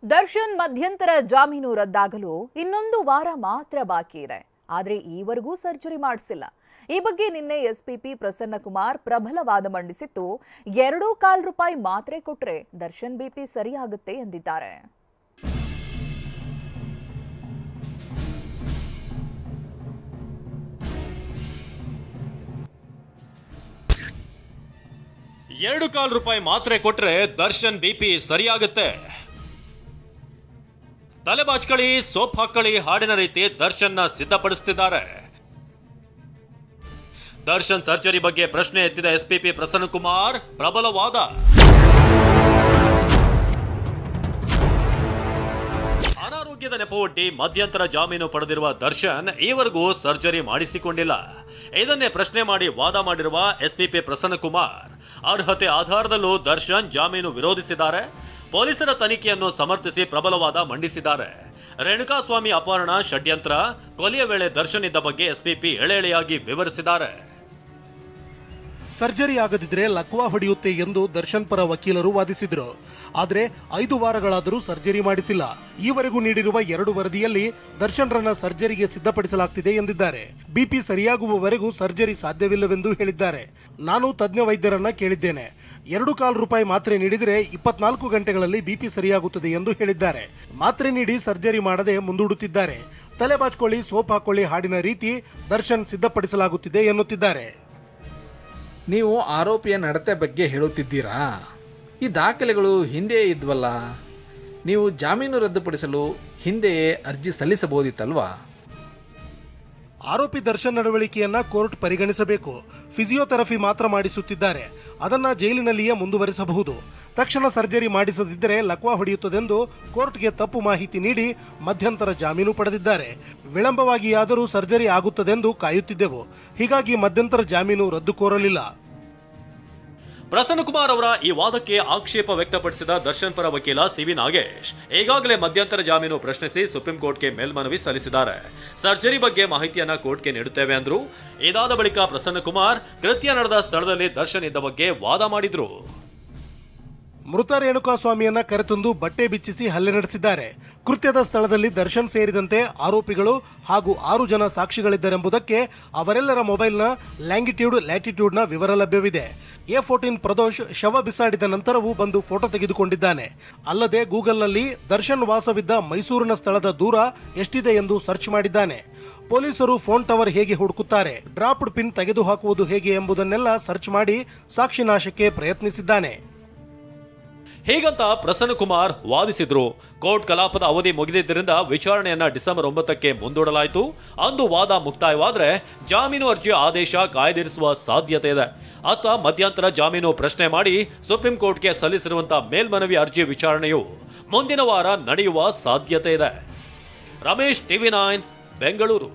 ದರ್ಶನ್ ಮಧ್ಯಂತರ ಜಾಮೀನು ರದ್ದಾಗಲು ಇನ್ನೊಂದು ವಾರ ಮಾತ್ರ ಬಾಕಿ ಇದೆ. ಆದರೆ ಈವರೆಗೂ ಸರ್ಜರಿ ಮಾಡಿಸಿಲ್ಲ. ಈ ಬಗ್ಗೆ ನಿನ್ನೆ ಎಸ್ಪಿಪಿ ಪ್ರಸನ್ನಕುಮಾರ್ ಪ್ರಬಲ ವಾದ ಮಂಡಿಸಿತ್ತು. 2.25 ರೂಪಾಯಿ ಮಾತ್ರೆ ಕೊಟ್ರೆ ದರ್ಶನ್ ಬಿಪಿ ಸರಿಯಾಗುತ್ತೆ ಎಂದಿದ್ದಾರೆ. ₹2.25 ಮಾತ್ರೆ ಕೊಟ್ರೆ ದರ್ಶನ್ ಬಿಪಿ ಸರಿಯಾಗುತ್ತೆ. ತಲೆ ಬಾಚ್ಕಳಿ, ಸೋಪ್ ಹಾಕಳಿ ಹಾಡಿನ ರೀತಿ ದರ್ಶನ್ನ ಸಿದ್ಧಪಡಿಸುತ್ತಿದ್ದಾರೆ. ದರ್ಶನ್ ಸರ್ಜರಿ ಬಗ್ಗೆ ಪ್ರಶ್ನೆ ಎತ್ತಿದ ಎಸ್ಪಿಪಿ ಪ್ರಸನ್ನಕುಮಾರ್ ಪ್ರಬಲ ವಾದ. ಅನಾರೋಗ್ಯದ ನೆಪವೊಡ್ಡಿ ಮಧ್ಯಂತರ ಜಾಮೀನು ಪಡೆದಿರುವ ದರ್ಶನ್ ಈವರೆಗೂ ಸರ್ಜರಿ ಮಾಡಿಸಿಕೊಂಡಿಲ್ಲ. ಇದನ್ನೇ ಪ್ರಶ್ನೆ ಮಾಡಿ ವಾದ ಮಾಡಿರುವ ಎಸ್ಪಿಪಿ ಪ್ರಸನ್ನಕುಮಾರ್ ಅರ್ಹತೆ ಆಧಾರದಲ್ಲೂ ದರ್ಶನ್ ಜಾಮೀನು ವಿರೋಧಿಸಿದ್ದಾರೆ. ಪೊಲೀಸರ ತನಿಖೆಯನ್ನು ಸಮರ್ಥಿಸಿ ಪ್ರಬಲವಾದ ಮಂಡಿಸಿದ್ದಾರೆ. ರೇಣುಕಾಸ್ವಾಮಿ ಅಪಹರಣ ಷಡ್ಯಂತ್ರ, ಕೊಲೆಯ ವೇಳೆ ದರ್ಶನ್ ಇದ್ದ ಬಗ್ಗೆ ಎಸ್ಪಿಪಿ ಎಳೆಯಾಗಿ ವಿವರಿಸಿದ್ದಾರೆ. ಸರ್ಜರಿ ಆಗದಿದ್ರೆ ಲಕ್ವಾ ಹೊಡೆಯುತ್ತೆ ಎಂದು ದರ್ಶನ್ ಪರ ವಕೀಲರು ವಾದಿಸಿದ್ರು. ಆದರೆ 5 ವಾರಗಳಾದರೂ ಸರ್ಜರಿ ಮಾಡಿಸಿಲ್ಲ. ಈವರೆಗೂ ನೀಡಿರುವ 2 ವರದಿಯಲ್ಲಿ ದರ್ಶನ್ರನ್ನ ಸರ್ಜರಿಗೆ ಸಿದ್ಧಪಡಿಸಲಾಗ್ತಿದೆ ಎಂದಿದ್ದಾರೆ. ಬಿಪಿ ಸರಿಯಾಗುವವರೆಗೂ ಸರ್ಜರಿ ಸಾಧ್ಯವಿಲ್ಲವೆಂದು ಹೇಳಿದ್ದಾರೆ. ನಾನು ತಜ್ಞ ವೈದ್ಯರನ್ನ ಕೇಳಿದ್ದೇನೆ. 2.25 ರೂಪಾಯಿ ಮಾತ್ರೆ ನೀಡಿದರೆ 24 ಗಂಟೆಗಳಲ್ಲಿ ಬಿಪಿ ಸರಿಯಾಗುತ್ತದೆ ಎಂದು ಹೇಳಿದ್ದಾರೆ. ಮಾತ್ರೆ ನೀಡಿ ಸರ್ಜರಿ ಮಾಡದೆ ಮುಂದೂಡುತ್ತಿದ್ದಾರೆ. ತಲೆ ಬಾಚ್ಕೊಳ್ಳಿ, ಸೋಪ್ ಹಾಕೊಳ್ಳಿ ಹಾಡಿನ ರೀತಿ ದರ್ಶನ್ ಸಿದ್ಧಪಡಿಸಲಾಗುತ್ತಿದೆ ಎನ್ನುತ್ತಿದ್ದಾರೆ. ನೀವು ಆರೋಪಿಯ ನಡತೆ ಬಗ್ಗೆ ಹೇಳುತ್ತಿದ್ದೀರಾ? ಈ ದಾಖಲೆಗಳು ಹಿಂದೆಯೇ ಇದ್ವಲ್ಲ. ನೀವು ಜಾಮೀನು ರದ್ದುಪಡಿಸಲು ಹಿಂದೆಯೇ ಅರ್ಜಿ ಸಲ್ಲಿಸಬಹುದಿತ್ತಲ್ವಾ? ಆರೋಪಿ ದರ್ಶನ್ ನಡವಳಿಕೆಯನ್ನ ಕೋರ್ಟ್ ಪರಿಗಣಿಸಬೇಕು. ಫಿಸಿಯೋಥೆರಪಿ ಮಾತ್ರ ಮಾಡಿಸುತ್ತಿದ್ದಾರೆ. ಅದನ್ನ ಜೈಲಿನಲ್ಲಿಯೇ ಮುಂದುವರಿಸಬಹುದು. ತಕ್ಷಣ ಸರ್ಜರಿ ಮಾಡಿಸದಿದ್ದರೆ ಲಕ್ವಾ ಹೊಡೆಯುತ್ತದೆಂದು ಕೋರ್ಟ್ಗೆ ತಪ್ಪು ಮಾಹಿತಿ ನೀಡಿ ಮಧ್ಯಂತರ ಜಾಮೀನು ಪಡೆದಿದ್ದಾರೆ. ವಿಳಂಬವಾಗಿಯಾದರೂ ಸರ್ಜರಿ ಆಗುತ್ತದೆಂದು ಕಾಯುತ್ತಿದ್ದೆವು. ಹೀಗಾಗಿ ಮಧ್ಯಂತರ ಜಾಮೀನು ರದ್ದು ಕೋರಲಿಲ್ಲ. ಪ್ರಸನ್ನಕುಮಾರ್ ಅವರ ಈ ವಾದಕ್ಕೆ ಆಕ್ಷೇಪ ವ್ಯಕ್ತಪಡಿಸಿದ ದರ್ಶನ್ ಪರ ವಕೀಲ ಸಿವಿ ನಾಗೇಶ್ ಈಗಾಗಲೇ ಮಧ್ಯಂತರ ಜಾಮೀನು ಪ್ರಶ್ನಿಸಿ ಸುಪ್ರೀಂ ಕೋರ್ಟ್ಗೆ ಮೇಲ್ಮನವಿ ಸಲ್ಲಿಸಿದ್ದಾರೆ. ಸರ್ಜರಿ ಬಗ್ಗೆ ಮಾಹಿತಿಯನ್ನ ಕೋರ್ಟ್ಗೆ ನೀಡುತ್ತೇವೆ ಅಂದ್ರು. ಇದಾದ ಬಳಿಕ ಪ್ರಸನ್ನಕುಮಾರ್ ಕೃತ್ಯ ನಡೆದ ಸ್ಥಳದಲ್ಲಿ ದರ್ಶನ್ ಇದ್ದ ಬಗ್ಗೆ ವಾದ ಮಾಡಿದ್ರು. ಮೃತ ರೇಣುಕಾಸ್ವಾಮಿಯನ್ನ ಕರೆತಂದು ಬಟ್ಟೆ ಬಿಚ್ಚಿಸಿ ಹಲ್ಲೆ ನಡೆಸಿದ್ದಾರೆ. ಕೃತ್ಯದ ಸ್ಥಳದಲ್ಲಿ ದರ್ಶನ್ ಸೇರಿದಂತೆ ಆರೋಪಿಗಳು ಹಾಗೂ 6 ಜನ ಸಾಕ್ಷಿಗಳಿದ್ದರೆಂಬುದಕ್ಕೆ ಅವರೆಲ್ಲರ ಮೊಬೈಲ್ನ ಲ್ಯಾಟಿಟ್ಯೂಡ್ನ ವಿವರ ಲಭ್ಯವಿದೆ. A14 ಪ್ರದೋಷ್ ಶವ ಬಿಸಾಡಿದ ನಂತರವೂ ಬಂದು ಫೋಟೋ ತೆಗೆದುಕೊಂಡಿದ್ದಾನೆ. ಅಲ್ಲದೆ ಗೂಗಲ್ನಲ್ಲಿ ದರ್ಶನ್ ವಾಸವಿದ್ದ ಮೈಸೂರಿನ ಸ್ಥಳದ ದೂರ ಎಷ್ಟಿದೆ ಎಂದು ಸರ್ಚ್ ಮಾಡಿದ್ದಾನೆ. ಪೊಲೀಸರು ಫೋನ್ ಟವರ್ ಹೇಗೆ ಹುಡುಕುತ್ತಾರೆ, ಡ್ರಾಪ್ಡ್ ಪಿನ್ ತೆಗೆದುಹಾಕುವುದು ಹೇಗೆ ಎಂಬುದನ್ನೆಲ್ಲ ಸರ್ಚ್ ಮಾಡಿ ಸಾಕ್ಷಿ ನಾಶಕ್ಕೆ ಪ್ರಯತ್ನಿಸಿದ್ದಾನೆ. ಹೀಗಂತ ಪ್ರಸನ್ನಕುಮಾರ್ ವಾದಿಸಿದ್ರು. ಕೋರ್ಟ್ ಕಲಾಪದ ಅವಧಿ ಮುಗಿದಿದ್ದರಿಂದ ವಿಚಾರಣೆಯನ್ನ ಡಿಸೆಂಬರ್ 9ಕ್ಕೆ ಮುಂದೂಡಲಾಯಿತು. ಅಂದು ವಾದ ಮುಕ್ತಾಯವಾದರೆ ಜಾಮೀನು ಅರ್ಜಿ ಆದೇಶ ಕಾಯ್ದಿರಿಸುವ ಸಾಧ್ಯತೆ ಇದೆ. ಅತ್ತ ಮಧ್ಯಂತರ ಜಾಮೀನು ಪ್ರಶ್ನೆ ಮಾಡಿ ಸುಪ್ರೀಂ ಕೋರ್ಟ್ಗೆ ಸಲ್ಲಿಸಿರುವಂತಹ ಮೇಲ್ಮನವಿ ಅರ್ಜಿ ವಿಚಾರಣೆಯು ಮುಂದಿನ ವಾರ ನಡೆಯುವ ಸಾಧ್ಯತೆ ಇದೆ. ರಮೇಶ್, TV9 ಬೆಂಗಳೂರು.